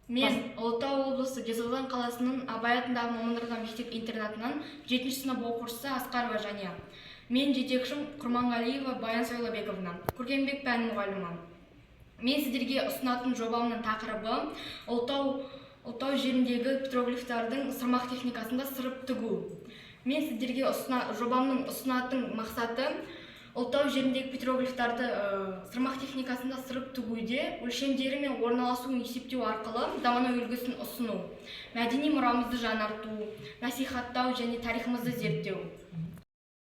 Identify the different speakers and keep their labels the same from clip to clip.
Speaker 1: Мен Ulutau облысы Жезқазған қаласының Абай атындағы мамандандырылған мектеп-интернатынан 7-ші сынып оқушысы Асқарова Жания. Мен жетекшім Құрманғалиева Баян Сойлабековна, көркемдік пән мұғалімі. Мен сіздерге ұсынатын жобамның тақырыбы Ulutau жеріндегі петроглифтардың сырмақ техникасында сырып тігу. Мен сіздерге жобамның ұсынатын мақсаты Ulutau жеріндегі петроглифтарды сырмақ техникасында сырып тігуде өлшемдері мен орналасуын есептеу арқылы заманауи үлгісін ұсыну, мәдени мұрамызды жаңарту, насихаттау және тарихымызды зерттеу.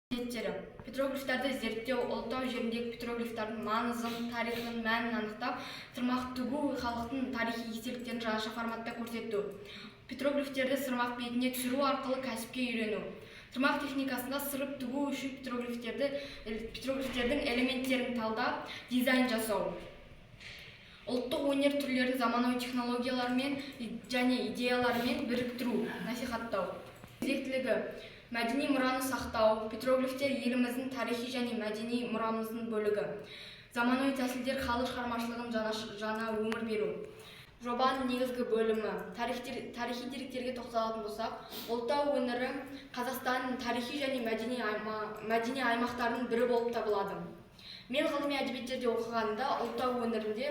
Speaker 1: Петроглифтарды зерттеу Ulutau жеріндегі петроглифтардың маңызын, тарихын, мәнін анықтап, сырмақ тігу халықтың тарихи естеліктерін жаңаша форматта көрсету. Петроглифтерді сырмақ бетіне түсіру арқылы кәсіпке үйрену. Сырмақ техникасында сырып тігу үшін петроглифтердің элементтерін талдап, дизайн жасау. Ұлттық өнер түрлерін заманауи технологиялармен және идеялармен біріктіру, насихаттау. Өзектілігі мәдени мұраны сақтау. Петроглифтер еліміздің тарихи және мәдени мұрамыздың бөлігі. Заманауи тәсілдер халық шығармашылығын жаңа өмір беру. Жобаның негізгі бөлімі. Тарихи деректерге тоқталатын болсақ, Ulutau өңірі Қазақстанның тарихи және мәдени аймақтарының бірі болып табылады. Мен ғылыми әдебиеттерде оқығанда Ulutau өңірінде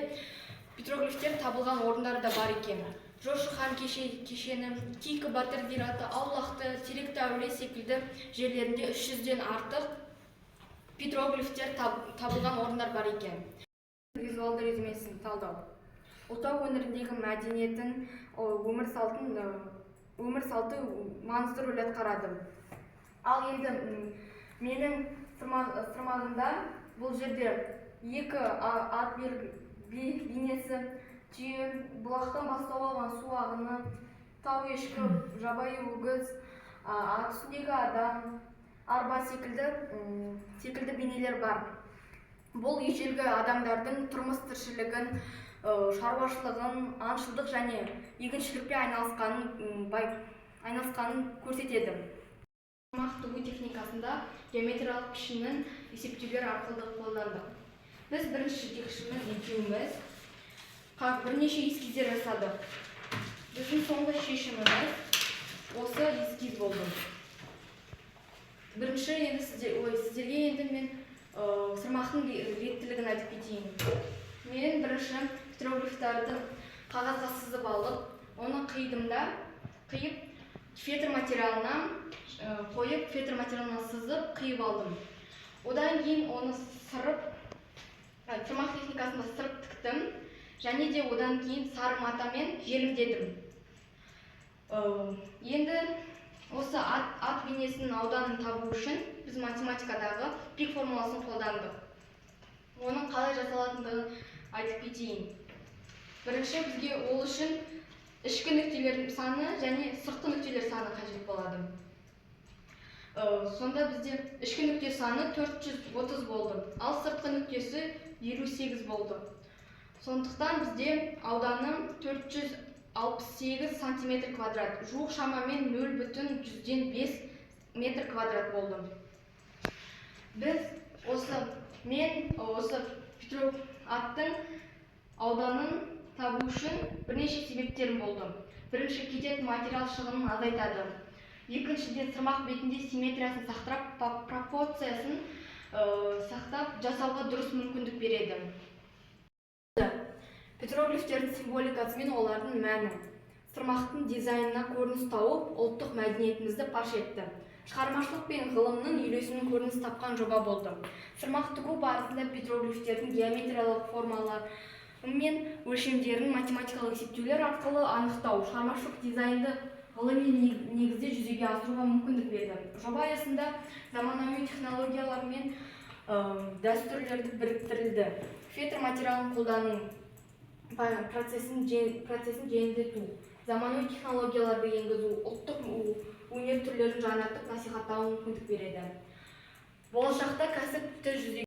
Speaker 1: петроглифтер табылған орындары да бар екен. Жошы хан кешені, Кейкі батыр зираты, Аулақты, Теректі әулие секілді жерлерінде 300-ден артық петроглифтер табылған орындар бар екен. Визуалды резюмесін талдау. Ulutau өңіріндегі мәдениетін, өмір салты маңызды рөл атқарады. Ал енді менің сырмағымда бұл жерде 2 ат бейнесі, түйе, бұлақтан бастау алған су ағыны, тау ешкі, жабайы өгіз, ат үстіндегі адам, арба секілді бейнелер бар. Бұл ежелгі адамдардың тұрмыс тіршілігін, шаруашылығын, аңшылық және егіншілікпен айналысқанын көрсетеді. Сырмақ тігу техникасында геометриялық пішіннің есептеулер арқылы қолдандық. Біз бірінші жетекшіміз екеуміз бірнеше эскиздер жасадық. Біздің соңғы шешіміміз осы эскиз болды. Бірінші сіздерге енді мен сырмақтың реттілігін айтып кетейін. Мен бірінші петроглифтарды қағазға сызып алып, оны қиып фетр материалына қойып, фетр материалына сызып қиып алдым. Одан кейін оны сырмақ техникасында сырып тіктім, және де одан кейін сары матамен желімдедім. Енді осы ат бейнесінің ауданын табу үшін біз математикадағы пик формуласын қолдандық. Оның қалай жасалатындығын айтып кетейін. Бірінші бізге ол үшін ішкі нүктелердің саны және сыртқы нүктелер саны қажет болады. Сонда бізде ішкі нүкте саны 430 болды, ал сыртқы нүктесі 58 болды. Сондықтан бізде ауданы 468 сантиметр квадрат, жуық шамамен 0,5 метр квадрат болды. Мен осы аттың ауданын табу үшін бірнеше себептерім болды. Бірінші, кететін материал шығынын азайтады. Екіншіден, сырмақ бетінде симметриясын сақтап, пропорциясын сақтап, жасауға дұрыс мүмкіндік береді. Петроглифтердің символикасы мен олардың мәні сырмақтың дизайнына көрініс тауып, ұлттық мәдениетімізді паш етті. Шығармашылық пен ғылымның үйлесімін көрініс тапқан жоба болды. Сырмақ тігу барысында петроглифтердің геометриялық формалары мен өлшемдерін математикалық есептеулер арқылы анықтау, шығармашылық дизайнды ғылыми негізде жүзеге асыруға мүмкіндік берді. Жоба аясында заманауи технологиялар мен дәстүрлерді біріктірілді. Фетр материалын қолдану процесін жеңілдету, заманауи технологияларды енгізу, ұлттық өнер түрлерін жаңартып насихаттауға мүмкіндік береді. Болашақта кәсіпті жүзеге